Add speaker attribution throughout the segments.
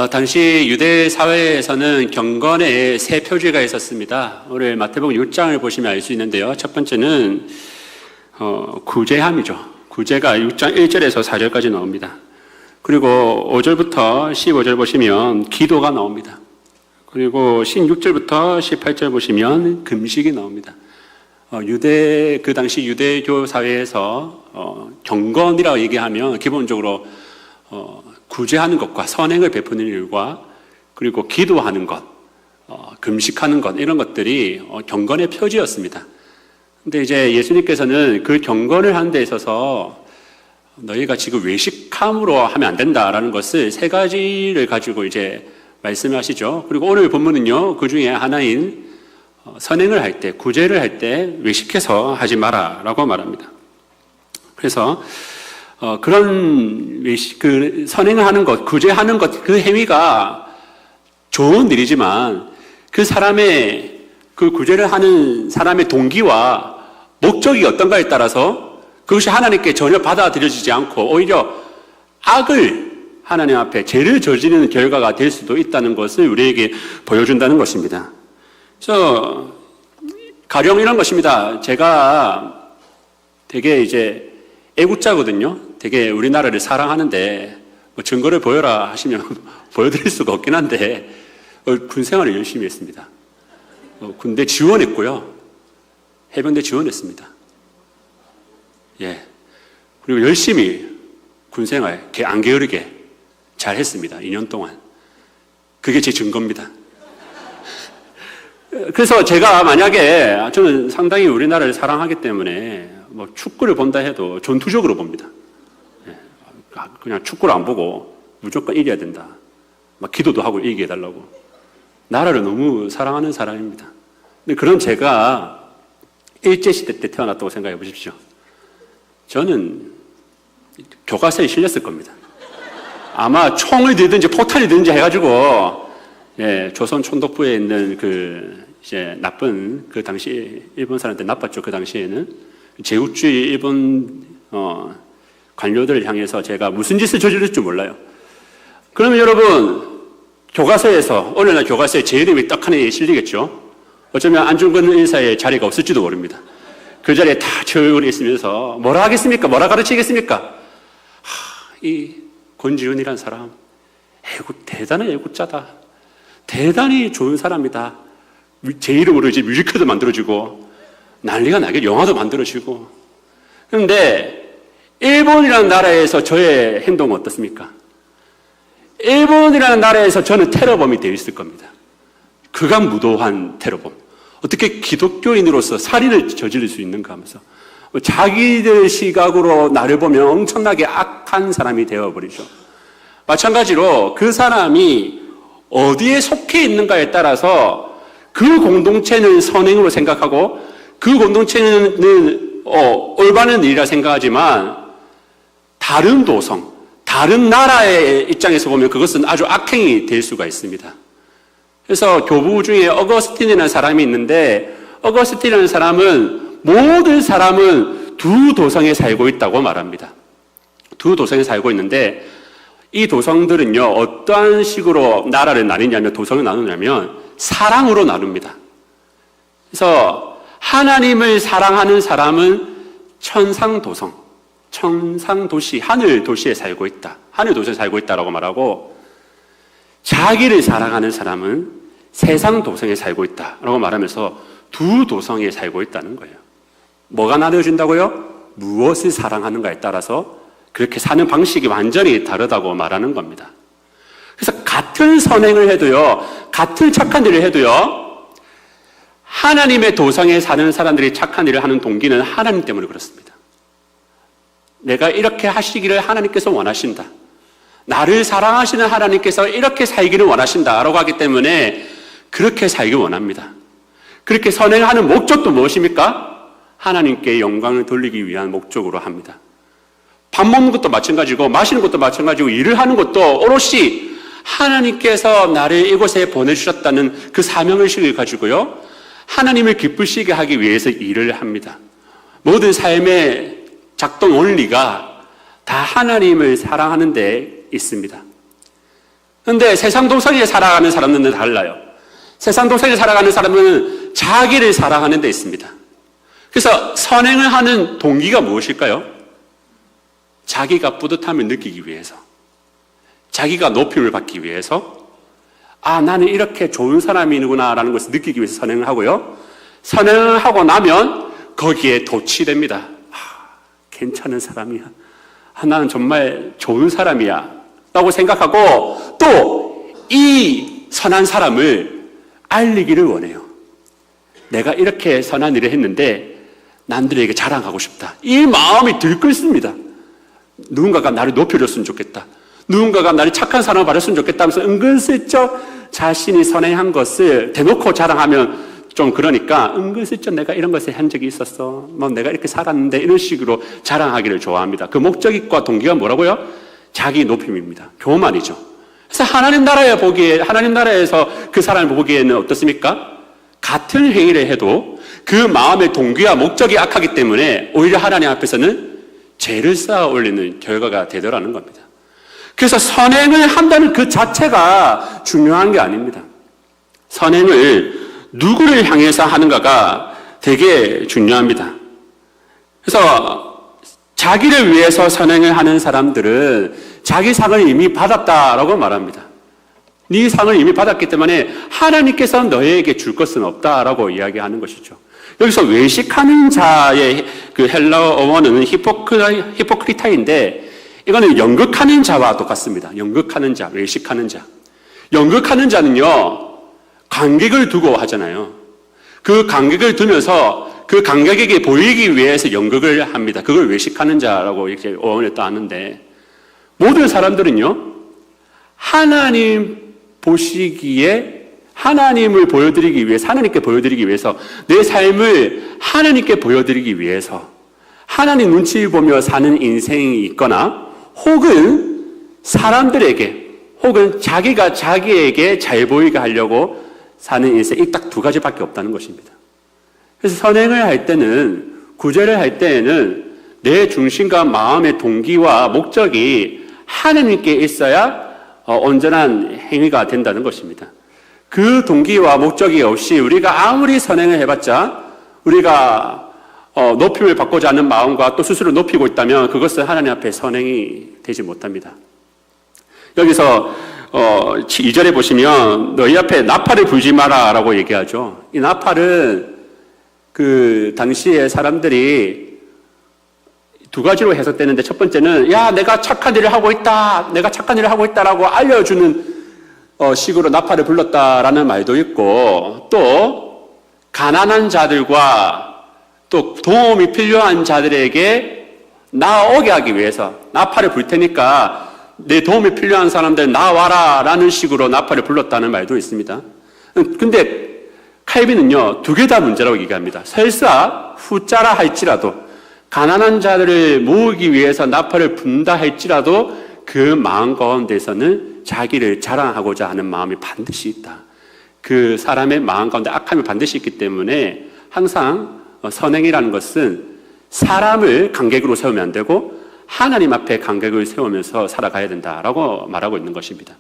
Speaker 1: 당시 유대 사회에서는 경건에 세 표지가 있었습니다. 오늘 마태복음 6장을 보시면 알 수 있는데요. 첫 번째는 구제함이죠. 구제가 6장 1절에서 4절까지 나옵니다. 그리고 5절부터 15절 보시면 기도가 나옵니다. 그리고 16절부터 18절 보시면 금식이 나옵니다. 그 당시 유대교 사회에서 경건이라고 얘기하면 기본적으로 구제하는 것과 선행을 베푸는 일과 그리고 기도하는 것, 금식하는 것 이런 것들이 경건의 표지였습니다. 근데 이제 예수님께서는 그 경건을 하는 데 있어서 너희가 지금 외식함으로 하면 안 된다라는 것을 세 가지를 가지고 이제 말씀하시죠. 그리고 오늘 본문은요, 그 중에 하나인 선행을 할 때, 구제를 할 때 외식해서 하지 마라라고 말합니다. 그래서 그런 선행을 하는 것, 구제하는 것, 그 행위가 좋은 일이지만 그 사람의 그 구제를 하는 사람의 동기와 목적이 어떤가에 따라서 그것이 하나님께 전혀 받아들여지지 않고 오히려 악을 하나님 앞에 죄를 저지르는 결과가 될 수도 있다는 것을 우리에게 보여준다는 것입니다. 그래서 가령 이런 것입니다. 제가 되게 이제 애국자거든요. 되게 우리나라를 사랑하는데 뭐 증거를 보여라 하시면 보여드릴 수가 없긴 한데 군 생활을 열심히 했습니다. 군대 지원했고요. 해병대 지원했습니다. 예. 그리고 열심히 군 생활 안 게으르게 잘 했습니다. 2년 동안. 그게 제 증거입니다. 그래서 제가 만약에 저는 상당히 우리나라를 사랑하기 때문에 뭐 축구를 본다 해도 전투적으로 봅니다. 그냥 축구를 안 보고 무조건 이겨야 된다. 막 기도도 하고 이기게 해달라고. 나라를 너무 사랑하는 사람입니다. 근데 그런 제가 일제시대 때 태어났다고 생각해 보십시오. 저는 교과서에 실렸을 겁니다. 아마 총을 들든지 포탄을 들든지 해가지고, 조선 촌독부에 있는 이제 나쁜, 그 당시 일본 사람한테 나빴죠. 그 당시에는. 제국주의 일본, 관료들을 향해서 제가 무슨 짓을 저질렀지 몰라요. 그러면 여러분, 교과서에서, 오늘날 교과서에 제 이름이 딱 하나 실리겠죠? 어쩌면 안중근 의사의 자리가 없을지도 모릅니다. 그 자리에 다 제 얼굴이 있으면서 뭐라 하겠습니까? 뭐라 가르치겠습니까? 이 권지훈이라는 사람, 대단한 애국자다. 대단히 좋은 사람이다. 제 이름으로 이제 뮤지컬도 만들어지고, 난리가 나게 영화도 만들어지고. 그런데, 일본이라는 나라에서 저의 행동은 어떻습니까? 일본이라는 나라에서 저는 테러범이 되어 있을 겁니다. 극악무도한 테러범. 어떻게 기독교인으로서 살인을 저지를 수 있는가 하면서. 자기들 시각으로 나를 보면 엄청나게 악한 사람이 되어버리죠. 마찬가지로 그 사람이 어디에 속해 있는가에 따라서 그 공동체는 선행으로 생각하고 그 공동체는 올바른 일이라 생각하지만 다른 도성, 다른 나라의 입장에서 보면 그것은 아주 악행이 될 수가 있습니다. 그래서 교부 중에 어거스틴이라는 사람이 있는데 어거스틴이라는 사람은 모든 사람은 두 도성에 살고 있다고 말합니다. 두 도성에 살고 있는데 이 도성들은요, 어떠한 식으로 나라를 나누냐면, 도성을 나누냐면 사랑으로 나눕니다. 그래서 하나님을 사랑하는 사람은 천상도성, 천상도시, 하늘도시에 살고 있다. 하늘도시에 살고 있다라고 말하고, 자기를 사랑하는 사람은 세상도성에 살고 있다라고 말하면서 두 도성에 살고 있다는 거예요. 뭐가 나눠진다고요? 무엇을 사랑하는가에 따라서 그렇게 사는 방식이 완전히 다르다고 말하는 겁니다. 그래서 같은 선행을 해도요, 같은 착한 일을 해도요, 하나님의 도성에 사는 사람들이 착한 일을 하는 동기는 하나님 때문에 그렇습니다. 내가 이렇게 하시기를 하나님께서 원하신다. 나를 사랑하시는 하나님께서 이렇게 살기를 원하신다라고 하기 때문에 그렇게 살기 원합니다. 그렇게 선행하는 목적도 무엇입니까? 하나님께 영광을 돌리기 위한 목적으로 합니다. 밥 먹는 것도 마찬가지고 마시는 것도 마찬가지고 일을 하는 것도 오롯이 하나님께서 나를 이곳에 보내주셨다는 그 사명의식을 가지고요, 하나님을 기쁘시게 하기 위해서 일을 합니다. 모든 삶의 작동 원리가 다 하나님을 사랑하는 데 있습니다. 그런데 세상 동성에 살아가는 사람들은 달라요. 세상 동성에 살아가는 사람은 자기를 사랑하는 데 있습니다. 그래서 선행을 하는 동기가 무엇일까요? 자기가 뿌듯함을 느끼기 위해서, 자기가 높임을 받기 위해서, 아, 나는 이렇게 좋은 사람이구나 라는 것을 느끼기 위해서 선행을 하고요. 선행을 하고 나면 거기에 도취됩니다. 괜찮은 사람이야. 나는 정말 좋은 사람이야 라고 생각하고 또 이 선한 사람을 알리기를 원해요. 내가 이렇게 선한 일을 했는데 남들에게 자랑하고 싶다. 이 마음이 들끓습니다. 누군가가 나를 높여줬으면 좋겠다. 누군가가 나를 착한 사람을 받았으면 좋겠다 하면서 은근슬쩍 자신이 선행한 것을 대놓고 자랑하면 좀 그러니까 은근슬쩍 내가 이런 것을 한 적이 있었어. 뭐 내가 이렇게 살았는데 이런 식으로 자랑하기를 좋아합니다. 그 목적과 동기가 뭐라고요? 자기 높임입니다. 교만이죠. 그래서 하나님 나라에서 그 사람을 보기에는 어떻습니까? 같은 행위를 해도 그 마음의 동기와 목적이 악하기 때문에 오히려 하나님 앞에서는 죄를 쌓아 올리는 결과가 되더라는 겁니다. 그래서 선행을 한다는 그 자체가 중요한 게 아닙니다. 선행을 누구를 향해서 하는가가 되게 중요합니다. 그래서 자기를 위해서 선행을 하는 사람들은 자기 상을 이미 받았다라고 말합니다. 네 상을 이미 받았기 때문에 하나님께서 너에게 줄 것은 없다라고 이야기하는 것이죠. 여기서 외식하는 자의 그 헬라어 어원은 히포크리타인데 이거는 연극하는 자와 똑같습니다. 연극하는 자, 외식하는 자. 연극하는 자는요, 관객을 두고 하잖아요. 그 관객을 두면서 그 관객에게 보이기 위해서 연극을 합니다. 그걸 외식하는 자라고 이렇게 어원을 따는데 모든 사람들은요, 하나님 보시기에 하나님을 보여드리기 위해서, 하나님께 보여드리기 위해서, 내 삶을 하나님께 보여드리기 위해서 하나님 눈치 보며 사는 인생이 있거나 혹은 사람들에게 혹은 자기가 자기에게 잘 보이게 하려고 사는 인생이 딱 두 가지밖에 없다는 것입니다. 그래서 선행을 할 때는, 구제를 할 때에는 내 중심과 마음의 동기와 목적이 하나님께 있어야 온전한 행위가 된다는 것입니다. 그 동기와 목적이 없이 우리가 아무리 선행을 해봤자 우리가 높임을 받고자 하는 마음과 또 스스로 높이고 있다면 그것은 하나님 앞에 선행이 되지 못합니다. 여기서 2절에 보시면 너희 앞에 나팔을 불지 마라 라고 얘기하죠. 이 나팔은 그 당시에 사람들이 두 가지로 해석되는데 첫 번째는 야 내가 착한 일을 하고 있다, 내가 착한 일을 하고 있다라고 알려주는 식으로 나팔을 불렀다라는 말도 있고 또 가난한 자들과 또 도움이 필요한 자들에게 나오게 하기 위해서 나팔을 불 테니까 내 도움이 필요한 사람들 나와라 라는 식으로 나팔을 불렀다는 말도 있습니다. 근데 칼빈은요, 두 개 다 문제라고 얘기합니다. 설사 후자라 할지라도 가난한 자들을 모으기 위해서 나팔을 분다 할지라도 그 마음 가운데서는 자기를 자랑하고자 하는 마음이 반드시 있다. 그 사람의 마음 가운데 악함이 반드시 있기 때문에 항상 선행이라는 것은 사람을 관객으로 세우면 안 되고 하나님 앞에 관객을 세우면서 살아가야 된다라고 말하고 있는 것입니다.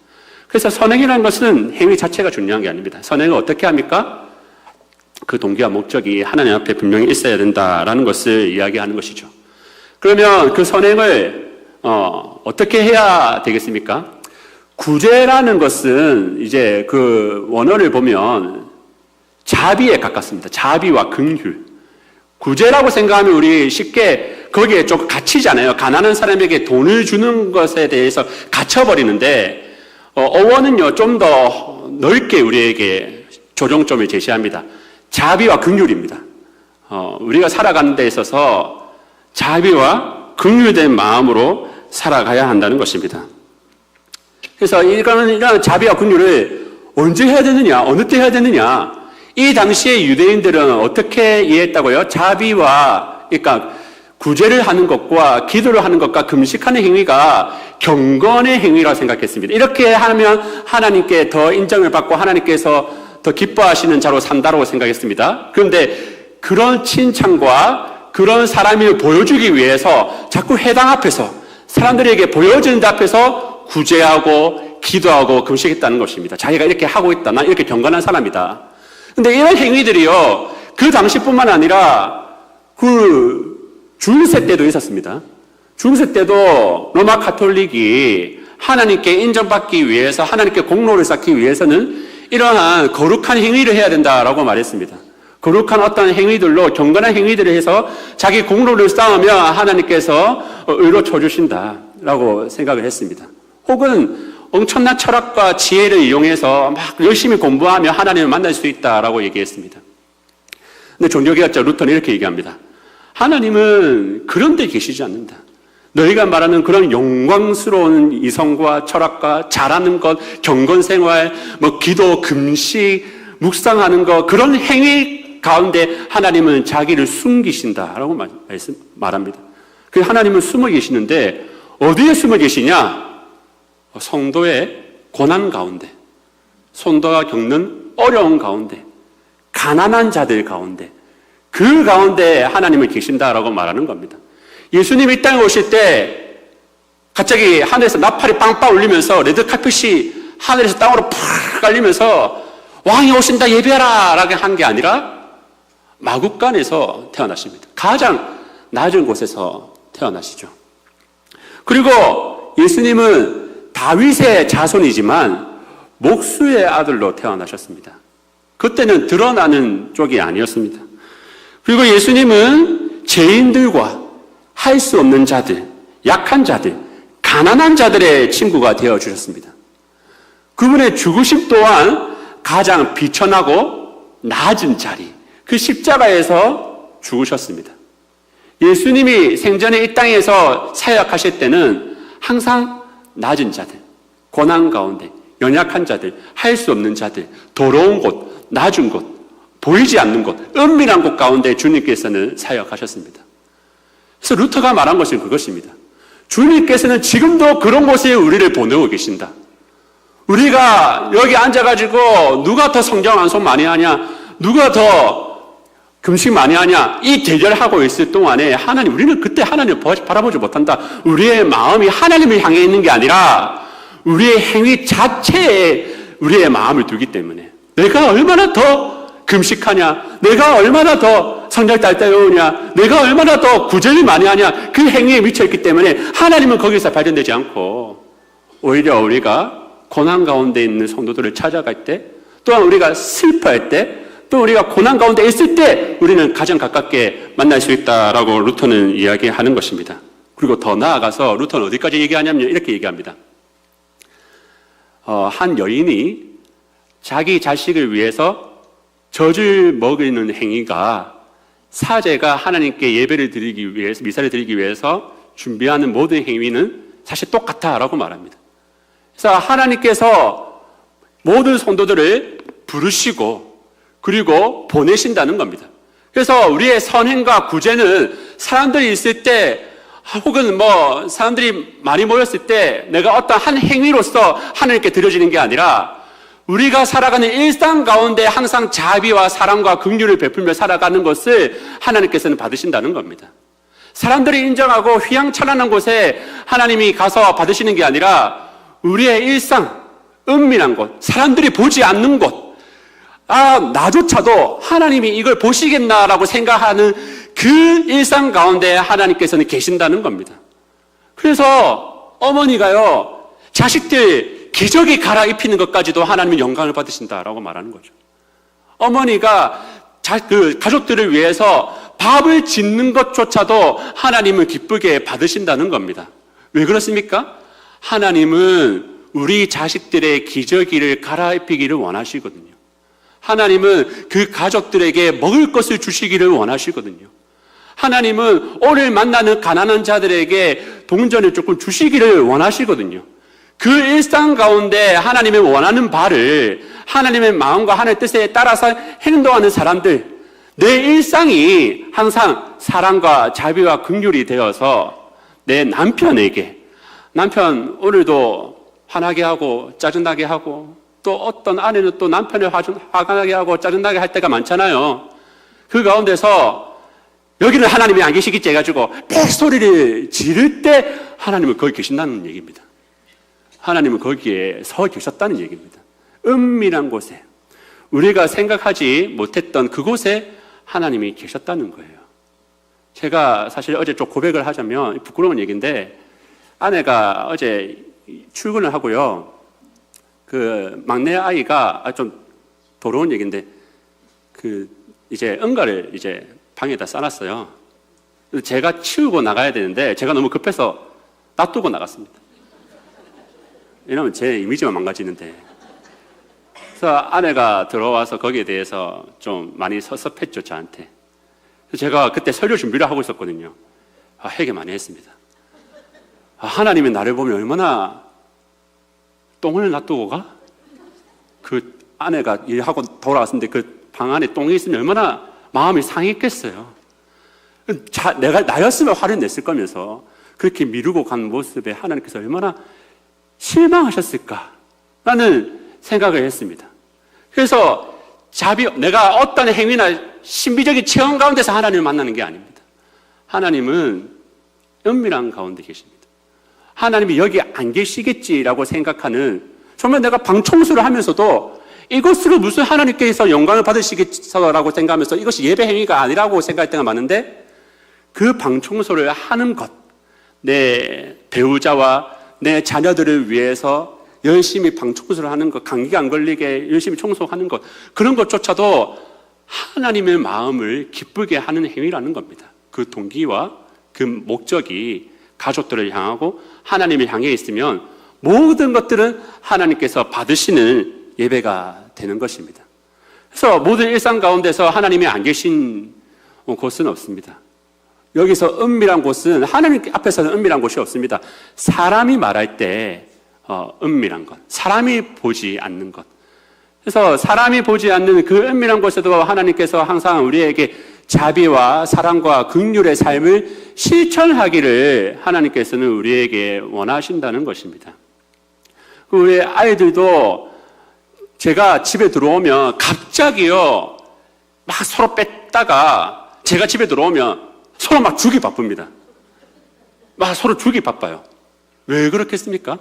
Speaker 1: 그래서 선행이라는 것은 행위 자체가 중요한 게 아닙니다. 선행을 어떻게 합니까? 그 동기와 목적이 하나님 앞에 분명히 있어야 된다라는 것을 이야기하는 것이죠. 그러면 그 선행을 어떻게 해야 되겠습니까? 구제라는 것은 이제 그 원어를 보면 자비에 가깝습니다. 자비와 긍휼. 구제라고 생각하면 우리 쉽게 거기에 좀 갇히잖아요. 가난한 사람에게 돈을 주는 것에 대해서 갇혀버리는데 어원은요 좀 더 넓게 우리에게 조정점을 제시합니다. 자비와 긍휼입니다. 우리가 살아가는 데 있어서 자비와 긍휼된 마음으로 살아가야 한다는 것입니다. 그래서 이런 자비와 긍휼을 언제 해야 되느냐, 어느 때 해야 되느냐? 이 당시에 유대인들은 어떻게 이해했다고요? 자비와, 그러니까 구제를 하는 것과 기도를 하는 것과 금식하는 행위가 경건의 행위라고 생각했습니다. 이렇게 하면 하나님께 더 인정을 받고 하나님께서 더 기뻐하시는 자로 산다고 생각했습니다. 그런데 그런 칭찬과 그런 사람을 보여주기 위해서 자꾸 회당 앞에서 사람들에게 보여주는 데 앞에서 구제하고 기도하고 금식했다는 것입니다. 자기가 이렇게 하고 있다. 난 이렇게 경건한 사람이다. 근데 이런 행위들이요, 그 당시뿐만 아니라 그 중세 때도 있었습니다. 중세 때도 로마 가톨릭이 하나님께 인정받기 위해서, 하나님께 공로를 쌓기 위해서는 이러한 거룩한 행위를 해야 된다라고 말했습니다. 거룩한 어떤 행위들로, 경건한 행위들을 해서 자기 공로를 쌓으면 하나님께서 의로 쳐주신다라고 생각을 했습니다. 혹은 엄청난 철학과 지혜를 이용해서 막 열심히 공부하며 하나님을 만날 수 있다라고 얘기했습니다. 근데 종교개혁자 루터는 이렇게 얘기합니다. 하나님은 그런 데 계시지 않는다. 너희가 말하는 그런 영광스러운 이성과 철학과 잘하는 것, 경건생활, 기도, 금식, 묵상하는 것, 그런 행위 가운데 하나님은 자기를 숨기신다라고 말합니다. 그 하나님은 숨어 계시는데 어디에 숨어 계시냐? 성도의 고난 가운데, 성도가 겪는 어려운 가운데, 가난한 자들 가운데, 그 가운데 하나님은 계신다라고 말하는 겁니다. 예수님이 이 땅에 오실 때 갑자기 하늘에서 나팔이 빵빵 울리면서 레드카펫이 하늘에서 땅으로 팍 깔리면서 왕이 오신다 예배하라 라고 한 게 아니라 마구간에서 태어나십니다. 가장 낮은 곳에서 태어나시죠. 그리고 예수님은 다윗의 자손이지만 목수의 아들로 태어나셨습니다. 그때는 드러나는 쪽이 아니었습니다. 그리고 예수님은 죄인들과 할 수 없는 자들, 약한 자들, 가난한 자들의 친구가 되어주셨습니다. 그분의 죽으심 또한 가장 비천하고 낮은 자리, 그 십자가에서 죽으셨습니다. 예수님이 생전에 이 땅에서 사역하실 때는 항상 낮은 자들, 고난 가운데, 연약한 자들, 할 수 없는 자들, 더러운 곳, 낮은 곳, 보이지 않는 곳, 은밀한 곳 가운데 주님께서는 사역하셨습니다. 그래서 루터가 말한 것은 그것입니다. 주님께서는 지금도 그런 곳에 우리를 보내고 계신다. 우리가 여기 앉아가지고 누가 더 성경 안송 많이 하냐, 누가 더 금식 많이 하냐, 이 대결하고 있을 동안에 우리는 그때 하나님을 바라보지 못한다. 우리의 마음이 하나님을 향해 있는 게 아니라 우리의 행위 자체에 우리의 마음을 두기 때문에 내가 얼마나 더 금식하냐, 내가 얼마나 더 성경 잘 외우냐, 내가 얼마나 더 구절을 많이 하냐, 그 행위에 미쳐있기 때문에 하나님은 거기서 발전되지 않고 오히려 우리가 고난 가운데 있는 성도들을 찾아갈 때, 또한 우리가 슬퍼할 때, 또 우리가 고난 가운데 있을 때 우리는 가장 가깝게 만날 수 있다라고 루터는 이야기하는 것입니다. 그리고 더 나아가서 루터는 어디까지 얘기하냐면 이렇게 얘기합니다. 한 여인이 자기 자식을 위해서 젖을 먹이는 행위가 사제가 하나님께 예배를 드리기 위해서, 미사를 드리기 위해서 준비하는 모든 행위는 사실 똑같다라고 말합니다. 그래서 하나님께서 모든 성도들을 부르시고 그리고 보내신다는 겁니다. 그래서 우리의 선행과 구제는 사람들이 있을 때, 혹은 사람들이 많이 모였을 때 내가 어떤 한 행위로서 하나님께 드려지는 게 아니라 우리가 살아가는 일상 가운데 항상 자비와 사랑과 긍휼을 베풀며 살아가는 것을 하나님께서는 받으신다는 겁니다. 사람들이 인정하고 휘황찬란한 곳에 하나님이 가서 받으시는 게 아니라 우리의 일상, 은밀한 곳, 사람들이 보지 않는 곳, 나조차도 하나님이 이걸 보시겠나라고 생각하는 그 일상 가운데 하나님께서는 계신다는 겁니다. 그래서 어머니가요, 자식들 기저귀 갈아입히는 것까지도 하나님은 영광을 받으신다라고 말하는 거죠. 어머니가 가족들을 위해서 밥을 짓는 것조차도 하나님은 기쁘게 받으신다는 겁니다. 왜 그렇습니까? 하나님은 우리 자식들의 기저귀를 갈아입히기를 원하시거든요. 하나님은 그 가족들에게 먹을 것을 주시기를 원하시거든요. 하나님은 오늘 만나는 가난한 자들에게 동전을 조금 주시기를 원하시거든요. 그 일상 가운데 하나님의 원하는 바를 하나님의 마음과 하나님의 뜻에 따라서 행동하는 사람들, 내 일상이 항상 사랑과 자비와 긍휼이 되어서 내 남편에게, 남편 오늘도 화나게 하고 짜증나게 하고, 또 어떤 아내는 또 남편을 화나게 하고 짜증나게 할 때가 많잖아요. 그 가운데서 여기는 하나님이 안 계시겠지 해가지고 빽소리를 지를 때 하나님은 거기 계신다는 얘기입니다. 하나님은 거기에 서 계셨다는 얘기입니다. 은밀한 곳에, 우리가 생각하지 못했던 그곳에 하나님이 계셨다는 거예요. 제가 사실 어제 좀 고백을 하자면 부끄러운 얘기인데, 아내가 어제 출근을 하고요, 그 막내 아이가 좀 더러운 얘기인데, 이제 응가를 이제 방에다 싸놨어요. 제가 치우고 나가야 되는데 제가 너무 급해서 놔두고 나갔습니다. 이러면 제 이미지만 망가지는데. 그래서 아내가 들어와서 거기에 대해서 좀 많이 섭섭했죠, 저한테. 그래서 제가 그때 설교 준비를 하고 있었거든요. 회개 많이 했습니다. 하나님이 나를 보면 얼마나 똥을 놔두고 가? 그 아내가 일하고 돌아왔는데 그 방 안에 똥이 있으면 얼마나 마음이 상했겠어요. 내가 나였으면 화를 냈을 거면서 그렇게 미루고 간 모습에 하나님께서 얼마나 실망하셨을까라는 생각을 했습니다. 그래서 내가 어떤 행위나 신비적인 체험 가운데서 하나님을 만나는 게 아닙니다. 하나님은 은밀한 가운데 계십니다. 하나님이 여기 안 계시겠지라고 생각하는, 정말 내가 방 청소를 하면서도 이것으로 무슨 하나님께서 영광을 받으시겠어라고 생각하면서 이것이 예배 행위가 아니라고 생각할 때가 많은데, 그 방 청소를 하는 것, 내 배우자와 내 자녀들을 위해서 열심히 방 청소를 하는 것, 감기 안 걸리게 열심히 청소하는 것, 그런 것조차도 하나님의 마음을 기쁘게 하는 행위라는 겁니다. 그 동기와 그 목적이 가족들을 향하고 하나님을 향해 있으면 모든 것들은 하나님께서 받으시는 예배가 되는 것입니다. 그래서 모든 일상 가운데서 하나님이 안 계신 곳은 없습니다. 여기서 은밀한 곳은, 하나님 앞에서는 은밀한 곳이 없습니다. 사람이 말할 때 은밀한 것, 사람이 보지 않는 것. 그래서 사람이 보지 않는 그 은밀한 곳에도 하나님께서 항상 우리에게 자비와 사랑과 긍휼의 삶을 실천하기를 하나님께서는 우리에게 원하신다는 것입니다. 우리 아이들도 제가 집에 들어오면 갑자기요, 막 서로 뺐다가 제가 집에 들어오면 서로 막 주기 바쁩니다. 막 서로 주기 바빠요. 왜 그렇겠습니까?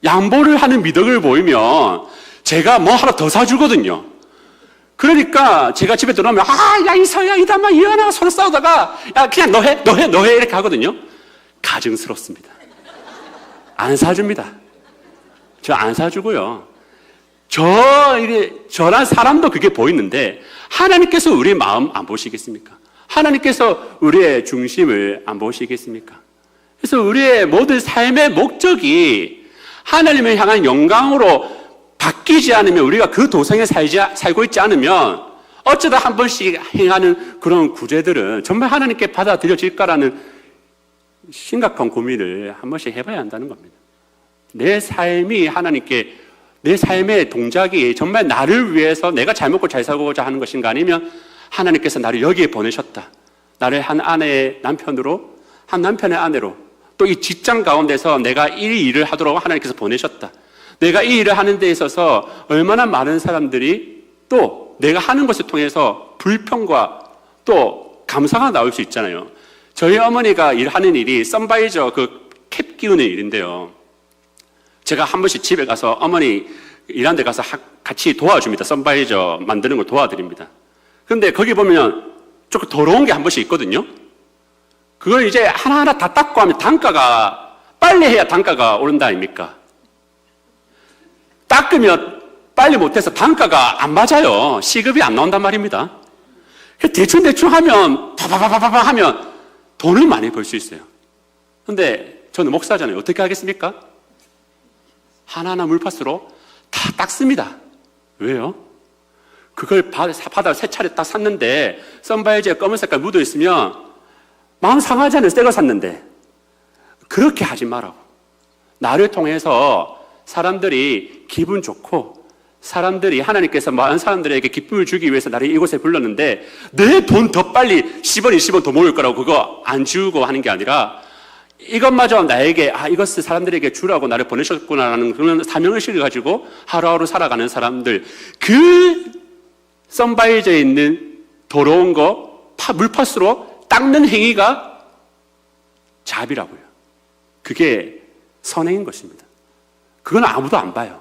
Speaker 1: 양보를 하는 미덕을 보이면 제가 뭐 하나 더 사주거든요. 그러니까 제가 집에 들어오면, 야, 이서야, 이담아, 이하나 서로 싸우다가, 야, 그냥 너 해, 이렇게 하거든요. 가증스럽습니다. 안 사줍니다. 저 안 사주고요. 저란 사람도 그게 보이는데, 하나님께서 우리의 마음 안 보시겠습니까? 하나님께서 우리의 중심을 안 보시겠습니까? 그래서 우리의 모든 삶의 목적이 하나님을 향한 영광으로 바뀌지 않으면, 우리가 그 도성에 살고 있지 않으면 어쩌다 한 번씩 행하는 그런 구제들은 정말 하나님께 받아들여질까라는 심각한 고민을 한 번씩 해봐야 한다는 겁니다. 내 삶이 하나님께, 내 삶의 동작이 정말 나를 위해서 내가 잘 먹고 잘 살고자 하는 것인가, 아니면 하나님께서 나를 여기에 보내셨다, 나를 한 아내의 남편으로, 한 남편의 아내로, 또 이 직장 가운데서 내가 이 일을 하도록 하나님께서 보내셨다, 내가 이 일을 하는 데 있어서 얼마나 많은 사람들이 또 내가 하는 것을 통해서 불평과 또 감사가 나올 수 있잖아요. 저희 어머니가 일하는 일이 선바이저 그 캡 끼우는 일인데요, 제가 한 번씩 집에 가서 어머니 일하는 데 가서 같이 도와줍니다. 선바이저 만드는 걸 도와드립니다. 그런데 거기 보면 조금 더러운 게 한 번씩 있거든요. 그걸 이제 하나하나 다 닦고 하면 단가가, 빨리 해야 단가가 오른다 아닙니까? 닦으면 빨리 못해서 단가가 안 맞아요. 시급이 안 나온단 말입니다. 대충 하면, 파파파파파 하면 돈을 많이 벌 수 있어요. 그런데 저는 목사잖아요. 어떻게 하겠습니까? 하나하나 물파스로 다 닦습니다. 왜요? 그걸 바다 세 차례 딱 샀는데 선바이저에 검은 색깔 묻어 있으면 마음 상하잖아요. 새 거 샀는데. 그렇게 하지 말라고. 나를 통해서 사람들이 기분 좋고, 사람들이, 하나님께서 많은 사람들에게 기쁨을 주기 위해서 나를 이곳에 불렀는데 내 돈 더 빨리 10원, 20원 더 모을 거라고 그거 안 주고 하는 게 아니라, 이것마저 나에게, 이것을 사람들에게 주라고 나를 보내셨구나라는 그런 사명의식을 가지고 하루하루 살아가는 사람들, 그 선바이저에 있는 더러운 거 물파스로 닦는 행위가 자비라고요. 그게 선행인 것입니다. 그건 아무도 안 봐요.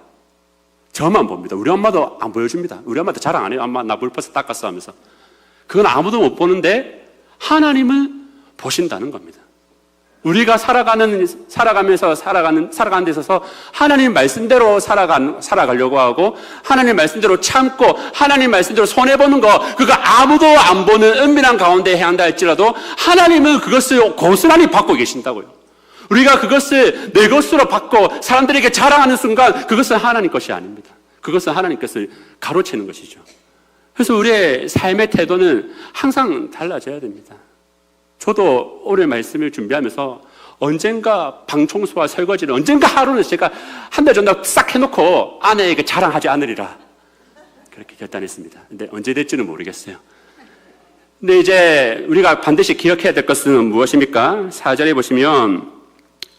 Speaker 1: 저만 봅니다. 우리 엄마도 안 보여줍니다. 우리 엄마도 자랑 안 해요. 엄마 나 물퍼서 닦았어 하면서. 그건 아무도 못 보는데 하나님은 보신다는 겁니다. 우리가 살아가면서 살아가는 데 있어서 하나님 말씀대로 살아가려고 하고 하나님 말씀대로 참고 하나님 말씀대로 손해보는 거, 그거 아무도 안 보는 은밀한 가운데 해야 한다 할지라도 하나님은 그것을 고스란히 받고 계신다고요. 우리가 그것을 내 것으로 받고 사람들에게 자랑하는 순간 그것은 하나님 것이 아닙니다. 그것은 하나님 것을 가로채는 것이죠. 그래서 우리의 삶의 태도는 항상 달라져야 됩니다. 저도 오늘 말씀을 준비하면서 언젠가 방 청소와 설거지를 언젠가 하루는 제가 한 달 전에 싹 해놓고 아내에게 자랑하지 않으리라 그렇게 결단했습니다. 근데 언제 될지는 모르겠어요. 근데 이제 우리가 반드시 기억해야 될 것은 무엇입니까? 4절에 보시면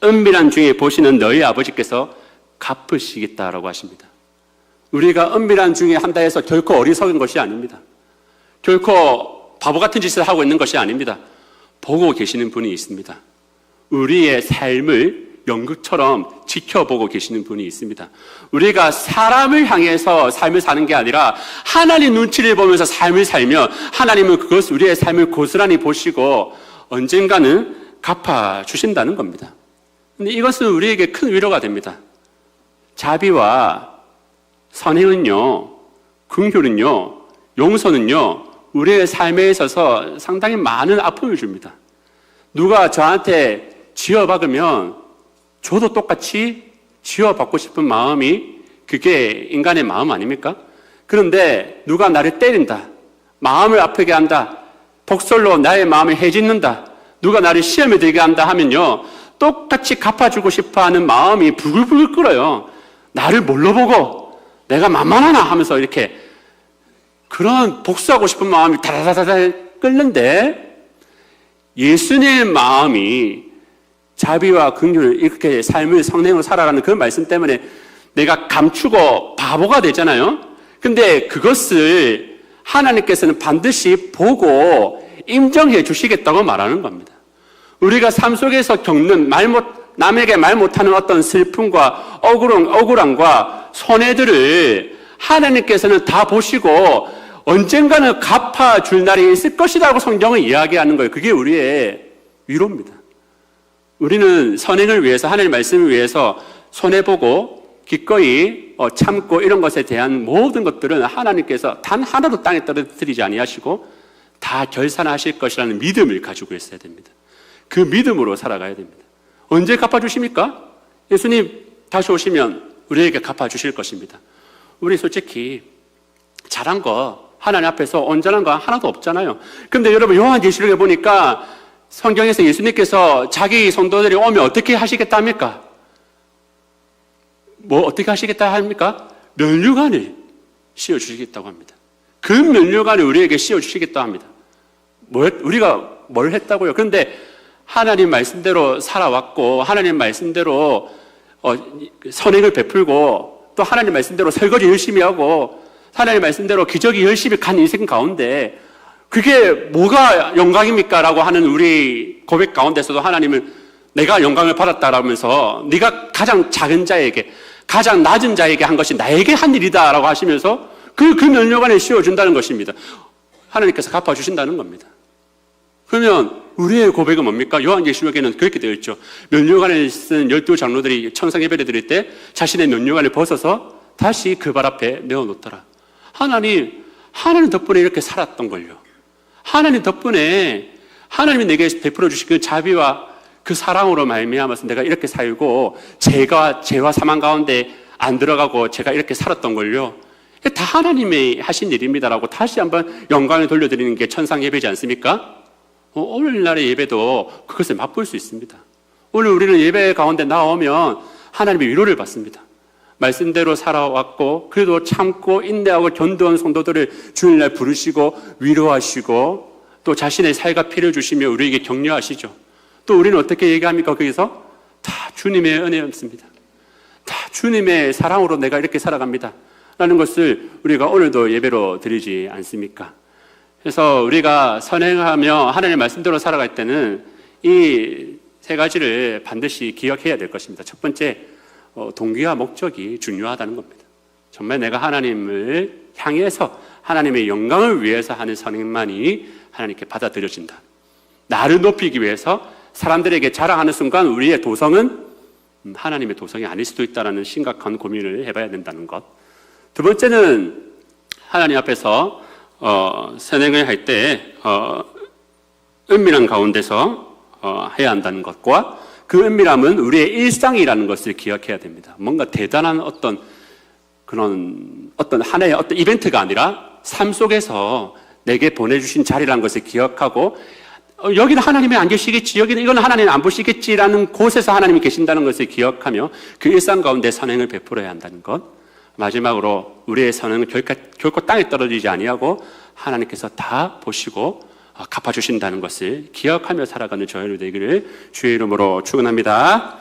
Speaker 1: 은밀한 중에 보시는 너희 아버지께서 갚으시겠다라고 하십니다. 우리가 은밀한 중에 한다 해서 결코 어리석은 것이 아닙니다. 결코 바보 같은 짓을 하고 있는 것이 아닙니다. 보고 계시는 분이 있습니다. 우리의 삶을 연극처럼 지켜보고 계시는 분이 있습니다. 우리가 사람을 향해서 삶을 사는 게 아니라 하나님 눈치를 보면서 삶을 살면 하나님은 그것을 우리의 삶을 고스란히 보시고 언젠가는 갚아주신다는 겁니다. 근데 이것은 우리에게 큰 위로가 됩니다. 자비와 선행은요, 긍휼은요, 용서는요, 우리의 삶에 있어서 상당히 많은 아픔을 줍니다. 누가 저한테 쥐어박으면 저도 똑같이 쥐어받고 싶은 마음이 그게 인간의 마음 아닙니까? 그런데 누가 나를 때린다, 마음을 아프게 한다, 독설로 나의 마음을 해짓는다, 누가 나를 시험에 들게 한다 하면요, 똑같이 갚아주고 싶어하는 마음이 부글부글 끓어요. 나를 뭘로 보고 내가 만만하나 하면서 이렇게 그런 복수하고 싶은 마음이 다다다다 끓는데 예수님의 마음이 자비와 긍휼 이렇게 삶을 성령으로 살아가는 그 말씀 때문에 내가 감추고 바보가 되잖아요. 근데 그것을 하나님께서는 반드시 보고 인정해 주시겠다고 말하는 겁니다. 우리가 삶 속에서 겪는 남에게 말 못하는 어떤 슬픔과 억울함과 손해들을 하나님께서는 다 보시고 언젠가는 갚아줄 날이 있을 것이라고 성경은 이야기하는 거예요. 그게 우리의 위로입니다. 우리는 선행을 위해서, 하나님의 말씀을 위해서 손해보고 기꺼이 참고 이런 것에 대한 모든 것들은 하나님께서 단 하나도 땅에 떨어뜨리지 아니하시고 다 결산하실 것이라는 믿음을 가지고 있어야 됩니다. 그 믿음으로 살아가야 됩니다. 언제 갚아주십니까? 예수님 다시 오시면 우리에게 갚아주실 것입니다. 우리 솔직히 잘한 거 하나님 앞에서 온전한 거 하나도 없잖아요. 근데 여러분 요한계시록에 보니까 성경에서 예수님께서 자기 성도들이 오면 어떻게 하시겠다 합니까? 어떻게 하시겠다 합니까? 면류관을 씌워주시겠다고 합니다. 그 면류관을 우리에게 씌워주시겠다고 합니다. 우리가 뭘 했다고요? 그런데 하나님 말씀대로 살아왔고 하나님 말씀대로 선행을 베풀고 또 하나님 말씀대로 설거지 열심히 하고 하나님 말씀대로 기저귀 열심히 간 인생 가운데 그게 뭐가 영광입니까? 라고 하는 우리 고백 가운데서도 하나님은 내가 영광을 받았다라면서 네가 가장 작은 자에게 가장 낮은 자에게 한 것이 나에게 한 일이다 라고 하시면서 그 면류관에 씌워준다는 것입니다. 하나님께서 갚아주신다는 겁니다. 그러면 우리의 고백은 뭡니까? 요한계시록에는 그렇게 되어 있죠. 면류관을 쓴 12장로들이 천상 예배를 드릴 때 자신의 면류관을 벗어서 다시 그 발 앞에 내어놓더라. 하나님 덕분에 이렇게 살았던 걸요. 하나님 덕분에 하나님이 내게 베풀어 주신 그 자비와 그 사랑으로 말미암아서 내가 이렇게 살고 죄와 사망 가운데 안 들어가고 제가 이렇게 살았던 걸요. 다 하나님이 하신 일입니다라고 다시 한번 영광을 돌려드리는 게 천상 예배지 않습니까? 오늘날의 예배도 그것을 맛볼 수 있습니다. 오늘 우리는 예배 가운데 나오면 하나님의 위로를 받습니다. 말씀대로 살아왔고 그래도 참고 인내하고 견뎌온 성도들을 주일날 부르시고 위로하시고 또 자신의 살과 피를 주시며 우리에게 격려하시죠. 또 우리는 어떻게 얘기합니까? 거기서 다 주님의 은혜였습니다. 다 주님의 사랑으로 내가 이렇게 살아갑니다 라는 것을 우리가 오늘도 예배로 드리지 않습니까? 그래서 우리가 선행하며 하나님의 말씀대로 살아갈 때는 이 세 가지를 반드시 기억해야 될 것입니다. 첫 번째, 동기와 목적이 중요하다는 겁니다. 정말 내가 하나님을 향해서 하나님의 영광을 위해서 하는 선행만이 하나님께 받아들여진다. 나를 높이기 위해서 사람들에게 자랑하는 순간 우리의 도성은 하나님의 도성이 아닐 수도 있다는 심각한 고민을 해봐야 된다는 것. 두 번째는 하나님 앞에서 선행을 할 때 은밀한 가운데서 해야 한다는 것과 그 은밀함은 우리의 일상이라는 것을 기억해야 됩니다. 뭔가 대단한 어떤 하나의 어떤 이벤트가 아니라 삶 속에서 내게 보내주신 자리라는 것을 기억하고 여기는 하나님이 안 계시겠지, 여기는 이건 하나님이 안 보시겠지라는 곳에서 하나님이 계신다는 것을 기억하며 그 일상 가운데 선행을 베풀어야 한다는 것. 마지막으로 우리의 선행은 결코 땅에 떨어지지 아니하고 하나님께서 다 보시고 갚아주신다는 것을 기억하며 살아가는 저희들 되기를 주의 이름으로 축원합니다.